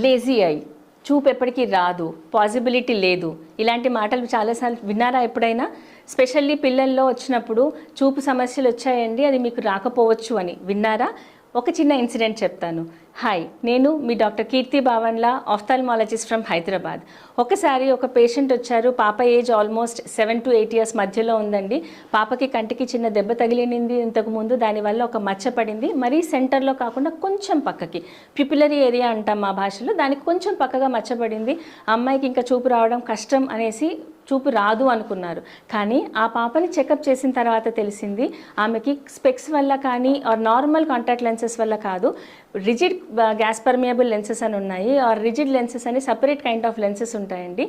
Lazy I, చూపు ఎప్పటికీ రాదు, పాసిబిలిటీ లేదు, ఇలాంటి మాటలు చాలాసార్లు విన్నారా ఎప్పుడైనా? స్పెషల్లీ పిల్లల్లో వచ్చినప్పుడు చూపు సమస్యలు వచ్చాయండి, అది మీకు రాకపోవచ్చు అని విన్నారా? ఒక చిన్న ఇన్సిడెంట్ చెప్తాను. హాయ్, నేను మీ డాక్టర్ కీర్తి భావన్లా, ఆఫ్థాల్మాలజిస్ట్ ఫ్రమ్ హైదరాబాద్. ఒకసారి ఒక పేషెంట్ వచ్చారు. పాప ఏజ్ ఆల్మోస్ట్ 7 to 8 years మధ్యలో ఉందండి. పాపకి కంటికి చిన్న దెబ్బ తగిలింది ఇంతకుముందు, దానివల్ల ఒక మచ్చ పడింది. మరీ సెంటర్లో కాకుండా కొంచెం పక్కకి, ప్యూపిలరీ ఏరియా అంటాం మా భాషలో, దానికి కొంచెం పక్కగా మచ్చపడింది. అమ్మాయికి ఇంకా చూపు రావడం కష్టం అనేసి చూపు రాదు అనుకున్నారు. కానీ ఆ పాపని చెకప్ చేసిన తర్వాత తెలిసింది ఆమెకి స్పెక్స్ వల్ల కానీ ఆర్ నార్మల్ కాంటాక్ట్ లెన్సెస్ వల్ల కాదు, రిజిడ్ గ్యాస్ పర్మియబుల్ లెన్సెస్ అని ఉన్నాయి, ఆర్ రిజిడ్ లెన్సెస్ అని సపరేట్ కైండ్ ఆఫ్ లెన్సెస్ ఉంటాయండి.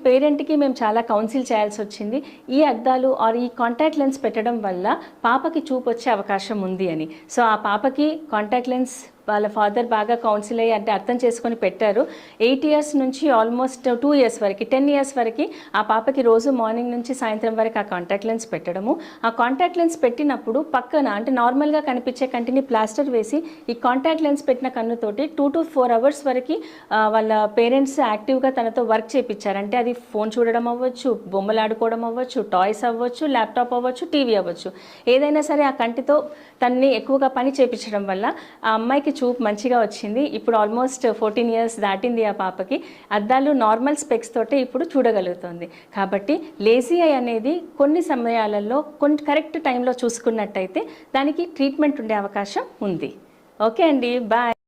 పేరెంట్కి మేము చాలా కౌన్సిల్ చేయాల్సి వచ్చింది. ఈ అద్దాలు ఆర్ ఈ కాంటాక్ట్ లెన్స్ పెట్టడం వల్ల పాపకి చూపు వచ్చే అవకాశం ఉంది అని. సో ఆ పాపకి కాంటాక్ట్ లెన్స్ వాళ్ళ ఫాదర్ బాగా కౌన్సిల్ అయ్యి అంటే అర్థం చేసుకొని పెట్టారు. 8 years నుంచి ఆల్మోస్ట్ 2 years వరకు, 10 years వరకు ఆ పాపకి రోజు మార్నింగ్ నుంచి సాయంత్రం వరకు ఆ కాంటాక్ట్ లెన్స్ పెట్టడము. ఆ కాంటాక్ట్ లెన్స్ పెట్టినప్పుడు పక్కన అంటే నార్మల్గా కనిపించే కంటిని ప్లాస్టర్ వేసి ఈ కాంటాక్ట్ లెన్స్ పెట్టిన కన్నుతోటి 2 to 4 hours వరకు వాళ్ళ పేరెంట్స్ యాక్టివ్గా తనతో వర్క్ చేయించారు. అంటే అది ఫోన్ చూడడం అవ్వచ్చు, బొమ్మలు ఆడుకోవడం అవ్వచ్చు, టాయ్స్ అవ్వచ్చు, ల్యాప్టాప్ అవ్వచ్చు, టీవీ అవ్వచ్చు, ఏదైనా సరే ఆ కంటితో తన్ని ఎక్కువగా పని చేయించడం వల్ల ఆ అమ్మాయికి చూపు మంచిగా వచ్చింది. ఇప్పుడు ఆల్మోస్ట్ 14 years దాటింది ఆ పాపకి. అద్దాలు నార్మల్ స్పెక్స్ తోటే ఇప్పుడు చూడగలుగుతుంది. కాబట్టి లేజీ ఐ అనేది కొన్ని సమయాలలో కొన్ని కరెక్ట్ టైంలో చూసుకున్నట్టయితే దానికి ట్రీట్మెంట్ ఉండే అవకాశం ఉంది. ఓకే అండి, బాయ్.